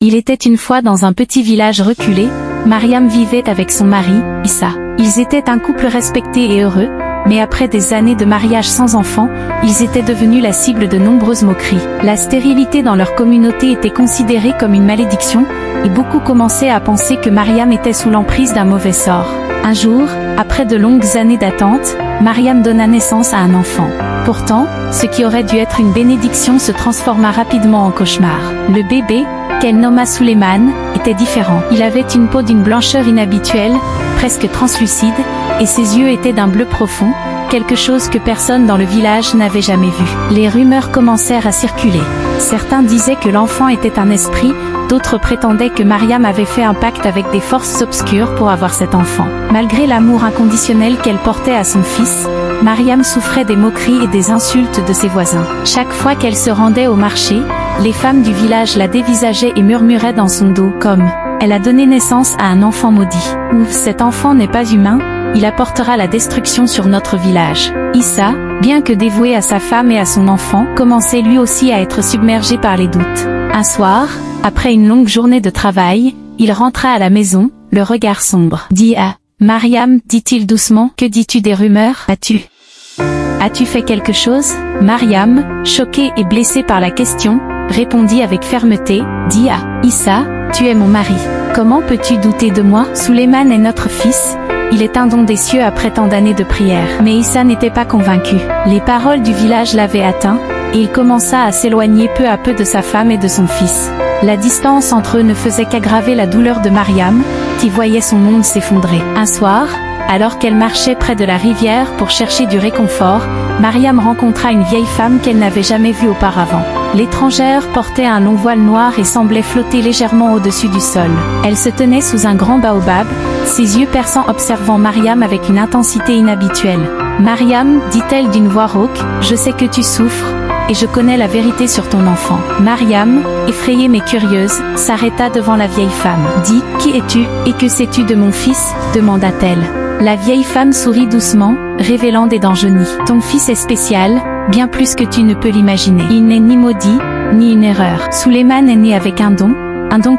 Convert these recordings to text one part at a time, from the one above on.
Il était une fois dans un petit village reculé, Mariam vivait avec son mari, Issa. Ils étaient un couple respecté et heureux, mais après des années de mariage sans enfants, ils étaient devenus la cible de nombreuses moqueries. La stérilité dans leur communauté était considérée comme une malédiction, et beaucoup commençaient à penser que Mariam était sous l'emprise d'un mauvais sort. Un jour, après de longues années d'attente, Mariam donna naissance à un enfant. Pourtant, ce qui aurait dû être une bénédiction se transforma rapidement en cauchemar. Le bébé, qu'elle nomma Souleymane, était différent. Il avait une peau d'une blancheur inhabituelle, presque translucide, et ses yeux étaient d'un bleu profond, quelque chose que personne dans le village n'avait jamais vu. Les rumeurs commencèrent à circuler. Certains disaient que l'enfant était un esprit, d'autres prétendaient que Mariam avait fait un pacte avec des forces obscures pour avoir cet enfant. Malgré l'amour inconditionnel qu'elle portait à son fils, Mariam souffrait des moqueries et des insultes de ses voisins. Chaque fois qu'elle se rendait au marché, les femmes du village la dévisageaient et murmuraient dans son dos comme « Elle a donné naissance à un enfant maudit » ou « Cet enfant n'est pas humain, il apportera la destruction sur notre village ». Issa, bien que dévoué à sa femme et à son enfant, commençait lui aussi à être submergé par les doutes. Un soir, après une longue journée de travail, il rentra à la maison, le regard sombre. « Dis-a, Mariam, dit-il doucement, que dis-tu des rumeurs ? As-tu fait quelque chose ?» Mariam, choquée et blessée par la question, répondit avec fermeté, « Dis-a, Issa, tu es mon mari. Comment peux-tu douter de moi ? Souleymane est notre fils. Il est un don des cieux après tant d'années de prière. » Mais Issa n'était pas convaincu. Les paroles du village l'avaient atteint, et il commença à s'éloigner peu à peu de sa femme et de son fils. La distance entre eux ne faisait qu'aggraver la douleur de Mariam, qui voyait son monde s'effondrer. Un soir, alors qu'elle marchait près de la rivière pour chercher du réconfort, Mariam rencontra une vieille femme qu'elle n'avait jamais vue auparavant. L'étrangère portait un long voile noir et semblait flotter légèrement au-dessus du sol. Elle se tenait sous un grand baobab, ses yeux perçants observant Mariam avec une intensité inhabituelle. « Mariam, dit-elle d'une voix rauque, je sais que tu souffres, et je connais la vérité sur ton enfant. » Mariam, effrayée mais curieuse, s'arrêta devant la vieille femme. « Dis, qui es-tu, et que sais-tu de mon fils ?» demanda-t-elle. La vieille femme sourit doucement, révélant des dents jaunies. « Ton fils est spécial, bien plus que tu ne peux l'imaginer. Il n'est ni maudit, ni une erreur. Souleymane est né avec un don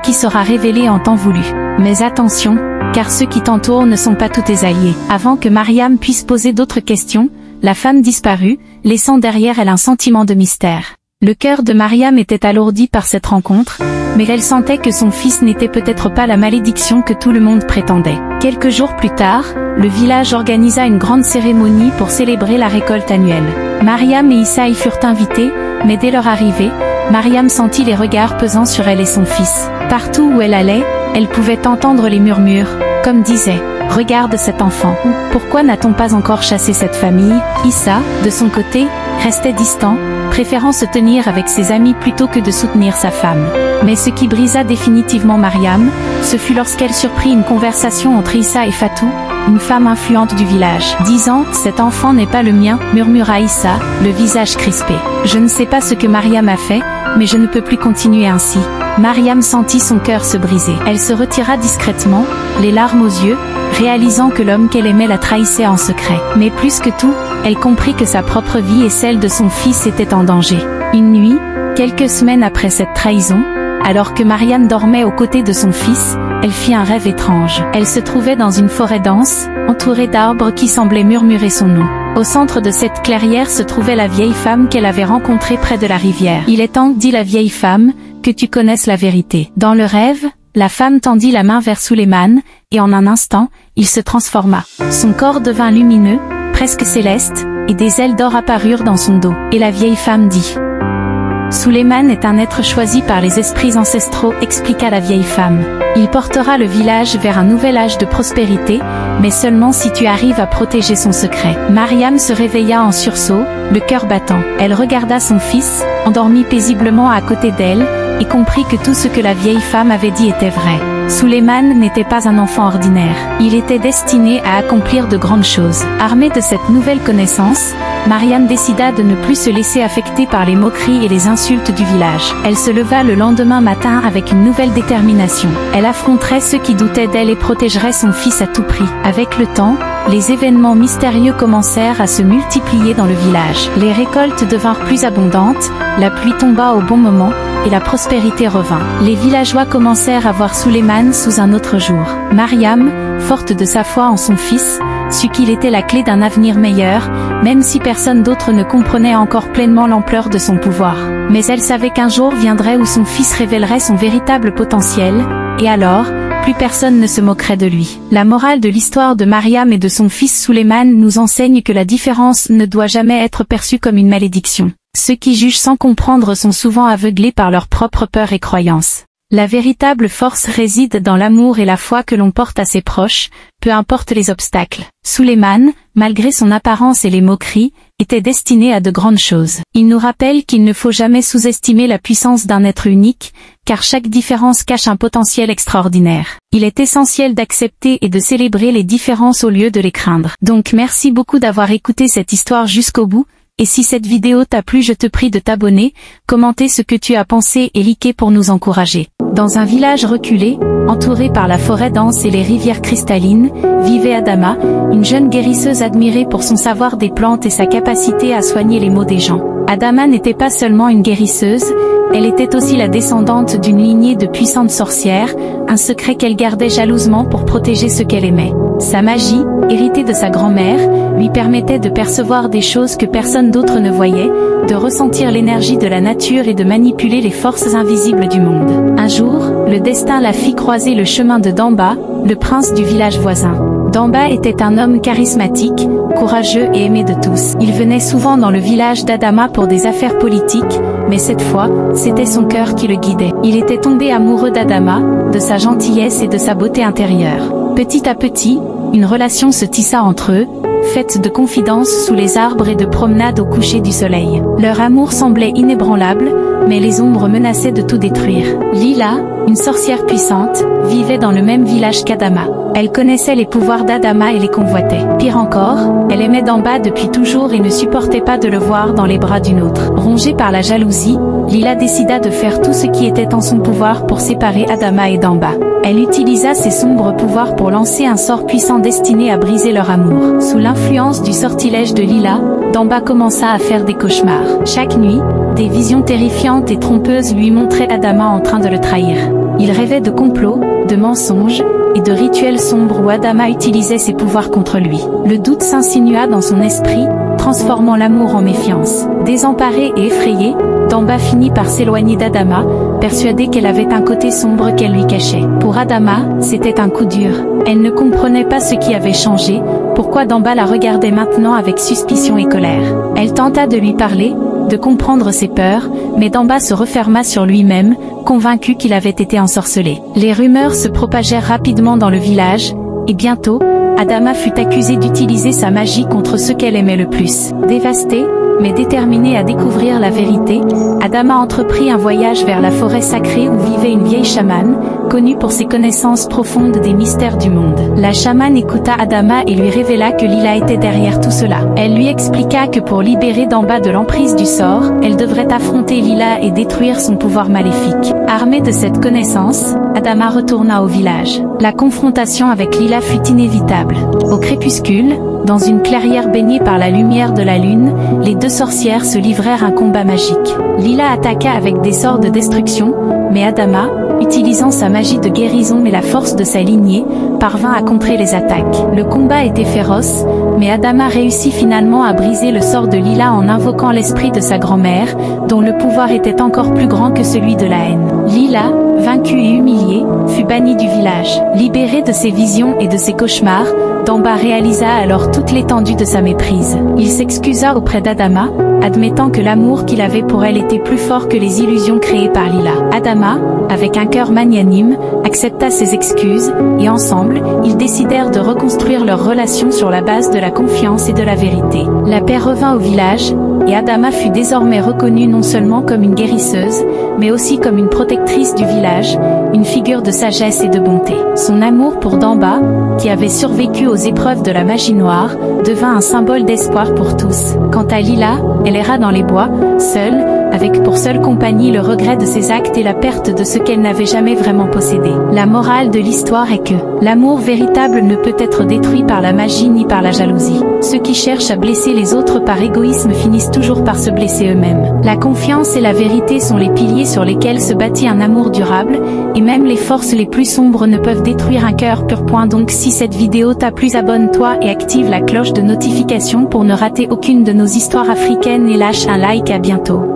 qui sera révélé en temps voulu. Mais attention, car ceux qui t'entourent ne sont pas tous tes alliés. » Avant que Mariam puisse poser d'autres questions, la femme disparut, laissant derrière elle un sentiment de mystère. Le cœur de Mariam était alourdi par cette rencontre, mais elle sentait que son fils n'était peut-être pas la malédiction que tout le monde prétendait. Quelques jours plus tard, le village organisa une grande cérémonie pour célébrer la récolte annuelle. Mariam et Issa y furent invités, mais dès leur arrivée, Mariam sentit les regards pesant sur elle et son fils. Partout où elle allait, elle pouvait entendre les murmures, comme disait « Regarde cet enfant » ou « Pourquoi n'a-t-on pas encore chassé cette famille ?» Issa, de son côté, restait distant, préférant se tenir avec ses amis plutôt que de soutenir sa femme. Mais ce qui brisa définitivement Mariam, ce fut lorsqu'elle surprit une conversation entre Issa et Fatou, une femme influente du village. Disant « Cet enfant n'est pas le mien », murmura Issa, le visage crispé. « Je ne sais pas ce que Mariam a fait, mais je ne peux plus continuer ainsi. » Mariam sentit son cœur se briser. Elle se retira discrètement, les larmes aux yeux, réalisant que l'homme qu'elle aimait la trahissait en secret. Mais plus que tout, elle comprit que sa propre vie et celle de son fils étaient en danger. Une nuit, quelques semaines après cette trahison, alors que Mariam dormait aux côtés de son fils, elle fit un rêve étrange. Elle se trouvait dans une forêt dense, entourée d'arbres qui semblaient murmurer son nom. Au centre de cette clairière se trouvait la vieille femme qu'elle avait rencontrée près de la rivière. « Il est temps, dit la vieille femme, que tu connaisses la vérité. » Dans le rêve, la femme tendit la main vers Souleymane, et en un instant, il se transforma. Son corps devint lumineux, presque céleste, et des ailes d'or apparurent dans son dos. Et la vieille femme dit « Souleymane est un être choisi par les esprits ancestraux, expliqua la vieille femme. Il portera le village vers un nouvel âge de prospérité, mais seulement si tu arrives à protéger son secret. » Mariam se réveilla en sursaut, le cœur battant. Elle regarda son fils, endormi paisiblement à côté d'elle, et comprit que tout ce que la vieille femme avait dit était vrai. Souleymane n'était pas un enfant ordinaire. Il était destiné à accomplir de grandes choses. Armée de cette nouvelle connaissance, Mariam décida de ne plus se laisser affecter par les moqueries et les insultes du village. Elle se leva le lendemain matin avec une nouvelle détermination. Elle affronterait ceux qui doutaient d'elle et protégerait son fils à tout prix. Avec le temps, les événements mystérieux commencèrent à se multiplier dans le village. Les récoltes devinrent plus abondantes, la pluie tomba au bon moment, et la prospérité revint. Les villageois commencèrent à voir Souleymane sous un autre jour. Mariam, forte de sa foi en son fils, sut qu'il était la clé d'un avenir meilleur, même si personne d'autre ne comprenait encore pleinement l'ampleur de son pouvoir. Mais elle savait qu'un jour viendrait où son fils révélerait son véritable potentiel, et alors, plus personne ne se moquerait de lui. La morale de l'histoire de Mariam et de son fils Souleymane nous enseigne que la différence ne doit jamais être perçue comme une malédiction. Ceux qui jugent sans comprendre sont souvent aveuglés par leurs propres peurs et croyances. La véritable force réside dans l'amour et la foi que l'on porte à ses proches, peu importe les obstacles. Souleymane, malgré son apparence et les moqueries, était destiné à de grandes choses. Il nous rappelle qu'il ne faut jamais sous-estimer la puissance d'un être unique, car chaque différence cache un potentiel extraordinaire. Il est essentiel d'accepter et de célébrer les différences au lieu de les craindre. Donc merci beaucoup d'avoir écouté cette histoire jusqu'au bout. Et si cette vidéo t'a plu, je te prie de t'abonner, commenter ce que tu as pensé et liker pour nous encourager. Dans un village reculé, entouré par la forêt dense et les rivières cristallines, vivait Adama, une jeune guérisseuse admirée pour son savoir des plantes et sa capacité à soigner les maux des gens. Adama n'était pas seulement une guérisseuse, elle était aussi la descendante d'une lignée de puissantes sorcières, un secret qu'elle gardait jalousement pour protéger ceux qu'elle aimait. Sa magie, héritée de sa grand-mère, lui permettait de percevoir des choses que personne d'autre ne voyait, de ressentir l'énergie de la nature et de manipuler les forces invisibles du monde. Un jour, le destin la fit croiser le chemin de Damba, le prince du village voisin. Damba était un homme charismatique, courageux et aimé de tous. Il venait souvent dans le village d'Adama pour des affaires politiques, mais cette fois, c'était son cœur qui le guidait. Il était tombé amoureux d'Adama, de sa gentillesse et de sa beauté intérieure. Petit à petit, une relation se tissa entre eux, faite de confidences sous les arbres et de promenades au coucher du soleil. Leur amour semblait inébranlable, mais les ombres menaçaient de tout détruire. Lila, une sorcière puissante, vivait dans le même village qu'Adama. Elle connaissait les pouvoirs d'Adama et les convoitait. Pire encore, elle aimait Damba depuis toujours et ne supportait pas de le voir dans les bras d'une autre. Rongée par la jalousie, Lila décida de faire tout ce qui était en son pouvoir pour séparer Adama et Damba. Elle utilisa ses sombres pouvoirs pour lancer un sort puissant destiné à briser leur amour. Sous l'influence du sortilège de Lila, Damba commença à faire des cauchemars. Chaque nuit, des visions terrifiantes et trompeuses lui montraient Adama en train de le trahir. Il rêvait de complots, de mensonges, et de rituels sombres où Adama utilisait ses pouvoirs contre lui. Le doute s'insinua dans son esprit, transformant l'amour en méfiance. Désemparée et effrayée, Damba finit par s'éloigner d'Adama, persuadée qu'elle avait un côté sombre qu'elle lui cachait. Pour Adama, c'était un coup dur. Elle ne comprenait pas ce qui avait changé, pourquoi Damba la regardait maintenant avec suspicion et colère. Elle tenta de lui parler, de comprendre ses peurs, mais Damba se referma sur lui-même, convaincu qu'il avait été ensorcelé. Les rumeurs se propagèrent rapidement dans le village, et bientôt, Adama fut accusée d'utiliser sa magie contre ceux qu'elle aimait le plus. Dévastée, mais déterminée à découvrir la vérité, Adama entreprit un voyage vers la forêt sacrée où vivait une vieille chamane, connue pour ses connaissances profondes des mystères du monde. La chamane écouta Adama et lui révéla que Lila était derrière tout cela. Elle lui expliqua que pour libérer Damba de l'emprise du sort, elle devrait affronter Lila et détruire son pouvoir maléfique. Armée de cette connaissance, Adama retourna au village. La confrontation avec Lila fut inévitable. Au crépuscule, dans une clairière baignée par la lumière de la lune, les deux sorcières se livrèrent un combat magique. Lila attaqua avec des sorts de destruction, mais Adama, utilisant sa magie de guérison et la force de sa lignée, parvint à contrer les attaques. Le combat était féroce, mais Adama réussit finalement à briser le sort de Lila en invoquant l'esprit de sa grand-mère, dont le pouvoir était encore plus grand que celui de la haine. Lila, vaincue et humiliée, fut bannie du village. Libérée de ses visions et de ses cauchemars, Damba réalisa alors toute l'étendue de sa méprise. Il s'excusa auprès d'Adama, admettant que l'amour qu'il avait pour elle était plus fort que les illusions créées par Lila. Adama, avec un cœur magnanime, accepta ses excuses, et ensemble, ils décidèrent de reconstruire leur relation sur la base de la confiance et de la vérité. La paix revint au village, et Adama fut désormais reconnue non seulement comme une guérisseuse, mais aussi comme une protectrice du village, une figure de sagesse et de bonté. Son amour pour Damba, qui avait survécu aux épreuves de la magie noire, devint un symbole d'espoir pour tous. Quant à Lila, elle erra dans les bois, seule, avec pour seule compagnie le regret de ses actes et la perte de ce qu'elle n'avait jamais vraiment possédé. La morale de l'histoire est que l'amour véritable ne peut être détruit par la magie ni par la jalousie. Ceux qui cherchent à blesser les autres par égoïsme finissent toujours par se blesser eux-mêmes. La confiance et la vérité sont les piliers sur lesquels se bâtit un amour durable, et même les forces les plus sombres ne peuvent détruire un cœur pur. Donc si cette vidéo t'a plu, abonne-toi et active la cloche de notification pour ne rater aucune de nos histoires africaines et lâche un like. À bientôt.